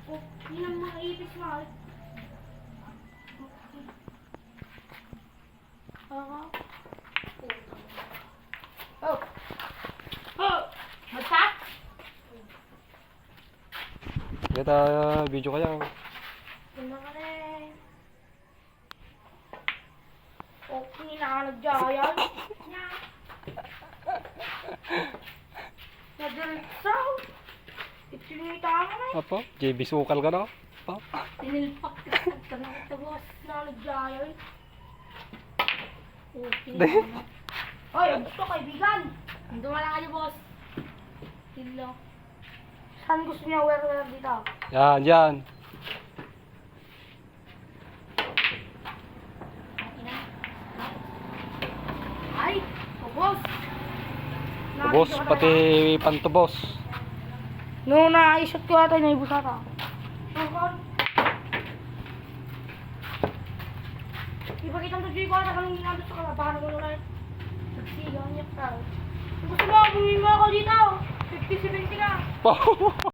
Oh, yun ang mga ipis mahal. Oh. Oh! Magsak? Kita video kaya. Yun na ka rin. Okay na ka nagjayan. Nadiritsaw. Itinita ka na eh. Apa? JB sukal ka na. Pa? Tinilpak ka na kita boss. Na nagjayan. Okay Deh. na. Hoy, ang gusto kaibigan. Nandun lang kayo boss. Hilo. Saan gusto niya wear dito? Yan, yan. Ay, boss. Boss, pati pantubos. No, na-isot ko ata, naibus ata. Ipakita mo ko ata kung nandun sa kalabahan ko ulit. Nagsigaw niya ka. Gusto mo, bumima ako dito. 50-70 ka.